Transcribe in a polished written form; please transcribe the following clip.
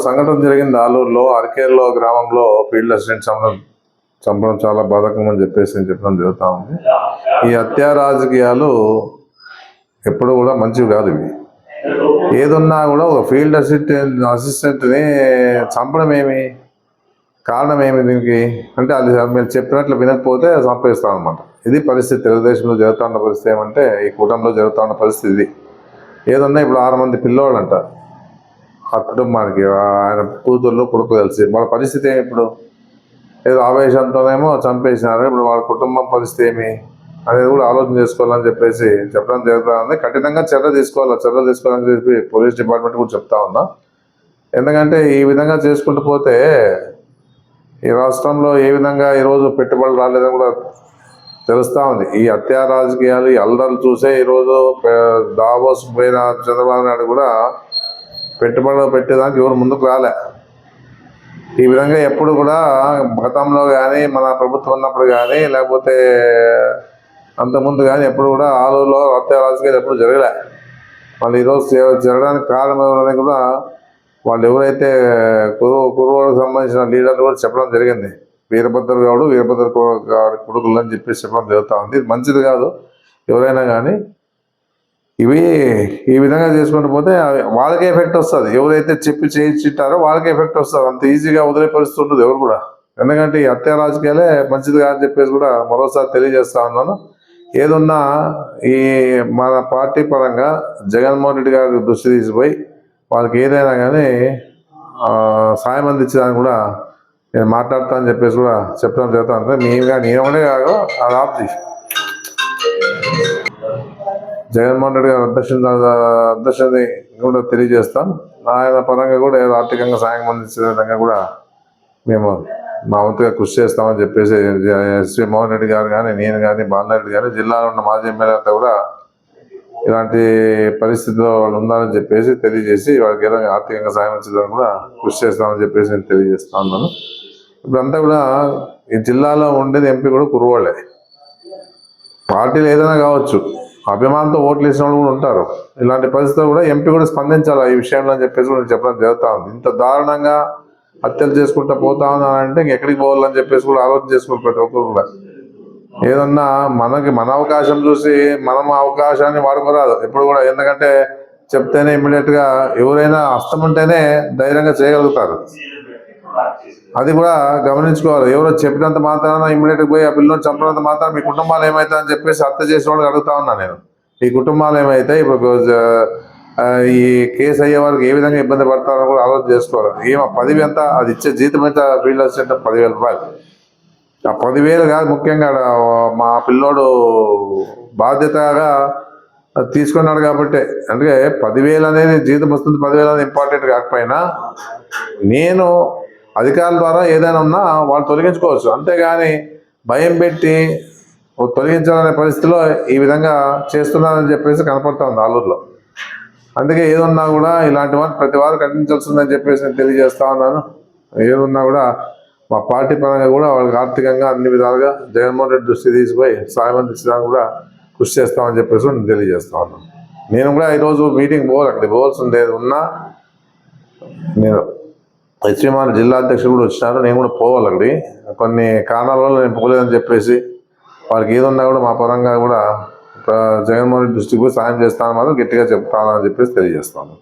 సంఘటన జరిగింది ఆలూరులో అరకేర్లో గ్రామంలో ఫీల్డ్ అసిస్టెంట్ చంపడం చాలా బాధకం అని చెప్పేసి నేను చెప్పడం జరుగుతూ ఉంది. ఈ హత్యా రాజకీయాలు ఎప్పుడు కూడా మంచివి కాదు. ఇవి ఏదున్నా కూడా ఒక ఫీల్డ్ అసిస్టెంట్ని చంపడం ఏమి కారణం ఏమి దీనికి అంటే అది మీరు చెప్పినట్లు వినకపోతే చంపేస్తాం అనమాట. ఇది పరిస్థితి తెలుగుదేశంలో జరుగుతున్న పరిస్థితి. ఏమంటే ఈ కూటమిలో జరుగుతున్న పరిస్థితి ఇది. ఏదన్నా ఇప్పుడు 6 మంది పిల్లోళ్ళు అంట ఆ కుటుంబానికి, ఆయన కూతుర్లు కొడుకు కలిసి, వాళ్ళ పరిస్థితి ఏమి ఇప్పుడు? ఏదో ఆవేశంతోనేమో చంపేసినారు. ఇప్పుడు వాళ్ళ కుటుంబం పరిస్థితి ఏమి అనేది కూడా ఆలోచన చేసుకోవాలని చెప్పేసి చెప్పడం జరుగుతుంది. కఠినంగా చర్య తీసుకోవాలని చెప్పి పోలీస్ డిపార్ట్మెంట్ కూడా చెప్తా ఉన్నా. ఎందుకంటే ఈ విధంగా చేసుకుంటూ పోతే ఈ రాష్ట్రంలో ఏ విధంగా ఈరోజు పెట్టుబడులు రాలేదని కూడా తెలుస్తూ ఉంది. ఈ హత్యా రాజకీయాలు, ఈ అల్లర్లు చూసే ఈరోజు దావోస్ పోయిన చంద్రబాబు నాయుడు కూడా పెట్టుబడులు పెట్టేదానికి ఎవరు ముందుకు రాలే. ఈ విధంగా ఎప్పుడు కూడా గతంలో కానీ మన ప్రభుత్వం ఉన్నప్పుడు కానీ లేకపోతే అంతకుముందు కానీ ఎప్పుడు కూడా ఆలూరులో హత్యా రాజకీయాలు ఎప్పుడు జరగలే. వాళ్ళు ఈరోజు జరగడానికి కారణం ఎవరనేది కూడా వాళ్ళు ఎవరైతే కురువులకు సంబంధించిన లీడర్లు కూడా చెప్పడం జరిగింది. వీరభద్ర గారి కొడుకులు అని చెప్పేసి చెప్పడం జరుగుతూ ఉంది. ఇది మంచిది కాదు. ఎవరైనా కానీ ఇవి ఈ విధంగా చేసుకుంటూ పోతే వాళ్ళకే ఎఫెక్ట్ వస్తుంది. ఎవరైతే చెప్పి చేయించుంటారో వాళ్ళకే ఎఫెక్ట్ వస్తుంది. అంత ఈజీగా వదిలే పరిస్థితి ఉండదు ఎవరు కూడా. ఎందుకంటే ఈ హత్యా రాజకీయాలే మంచిది కాదని చెప్పేసి కూడా మరోసారి తెలియజేస్తా ఉన్నాను. ఏదున్నా ఈ మన పార్టీ పరంగా జగన్మోహన్ రెడ్డి గారి దృష్టి తీసిపోయి వాళ్ళకి ఏదైనా కానీ సాయం అందించడానికి కూడా నేను మాట్లాడతా అని చెప్పేసి కూడా చెప్పడం జరుగుతుంది. నేను ఒకటే కాదు, అది ఆప్తి జగన్మోహన్ రెడ్డి గారు అధ్యక్షుని కూడా తెలియజేస్తాం. ఆయన పరంగా కూడా ఏదో ఆర్థికంగా సాయం అందించే విధంగా కూడా మేము మా వంతుగా కృషి చేస్తామని చెప్పేసి ఎస్వి మోహన్ రెడ్డి గారు కానీ, నేను కానీ, బాలనారెడ్డి కానీ, జిల్లాలో ఉన్న మాజీ ఎమ్మెల్యే అంతా కూడా ఇలాంటి పరిస్థితుల్లో వాళ్ళు ఉండాలని చెప్పేసి తెలియజేసి వాళ్ళకి ఏదైనా ఆర్థికంగా సాయం అందించడానికి కూడా కృషి చేస్తామని చెప్పేసి నేను తెలియజేస్తా ఉన్నాను. ఇప్పుడంతా కూడా ఈ జిల్లాలో ఉండేది ఎంపీ కూడా కుర్రవాళ్ళే. పార్టీలు ఏదైనా కావచ్చు, అభిమానంతో ఓట్లు వేసిన వాళ్ళు కూడా ఉంటారు. ఇలాంటి పరిస్థితుల్లో కూడా ఎంపీ కూడా స్పందించాలి ఈ విషయంలో అని చెప్పేసి కూడా చెప్పడం జరుగుతూ ఉంది. ఇంత దారుణంగా హత్యలు చేసుకుంటూ పోతా ఉన్నానంటే ఎక్కడికి పోవాలని చెప్పేసి కూడా ఆలోచన చేసుకోవాలి ప్రతి ఒక్కరు కూడా. ఏదన్నా మన అవకాశం చూసి మనం అవకాశాన్ని వాడుకోరాదు ఎప్పుడు కూడా. ఎందుకంటే చెప్తేనే ఇమ్మీడియట్గా ఎవరైనా అస్తం ఉంటేనే ధైర్యంగా చేయగలుగుతారు. అది కూడా గమనించుకోవాలి. ఎవరో చెప్పినంత మాత్రాన ఇమ్మీడియట్గా పోయి ఆ పిల్లలను చంపినంత మాత్రం మీ కుటుంబాలు ఏమవుతాయని చెప్పేసి హత్య చేసిన వాళ్ళకి అడుగుతా ఉన్నా నేను. ఈ కుటుంబాలు ఏమైతే ఇప్పుడు ఈ కేసు అయ్యే వాళ్ళకి ఏ విధంగా ఇబ్బంది పడతారని కూడా ఆలోచన చేసుకోవాలి. ఏమో 10,000 ఎంత అది ఇచ్చే జీతం ఎంత? ఫీల్డ్ అసిస్టెంట్ 10,000 రూపాయలు. ఆ 10,000 కాదు, ముఖ్యంగా మా పిల్లోడు బాధ్యతగా తీసుకున్నాడు కాబట్టి. అంటే 10,000 అనేది జీతం వస్తుంది, 10,000 అనేది ఇంపార్టెంట్ కాకపోయినా నేను అధికారుల ద్వారా ఏదైనా ఉన్నా వాళ్ళు తొలగించుకోవచ్చు. అంతేగాని భయం పెట్టి తొలగించాలనే పరిస్థితిలో ఈ విధంగా చేస్తున్నారని చెప్పేసి కనపడుతూ ఉంది ఆలూరులో. అందుకే ఏదున్నా కూడా ఇలాంటి వారు ప్రతి వారు ఖండించాల్సిందని చెప్పేసి నేను తెలియజేస్తా ఉన్నాను. ఏదున్నా కూడా మా పార్టీ పరంగా కూడా వాళ్ళకి ఆర్థికంగా అన్ని విధాలుగా జగన్మోహన్ రెడ్డి దృష్టి తీసిపోయి సాయం అందించడానికి కూడా కృషి చేస్తామని చెప్పేసి నేను తెలియజేస్తా ఉన్నాను. నేను కూడా ఈరోజు మీటింగ్ అక్కడికి పోవాల్సి ఉండేది ఉన్నా, నేను హెచ్ఎంఆర్ జిల్లా అధ్యక్షుడు కూడా వచ్చినారు, నేను కూడా పోవాలి అక్కడికి. కొన్ని కారణాల వల్ల నేను పోలేదని చెప్పేసి వాళ్ళకి ఏదున్నా కూడా మా పరంగా కూడా జగన్మోహన్ రెడ్డి దృష్టికి పోయి సాయం చేస్తానని మాత్రం గట్టిగా చెప్తానని చెప్పేసి తెలియజేస్తాను.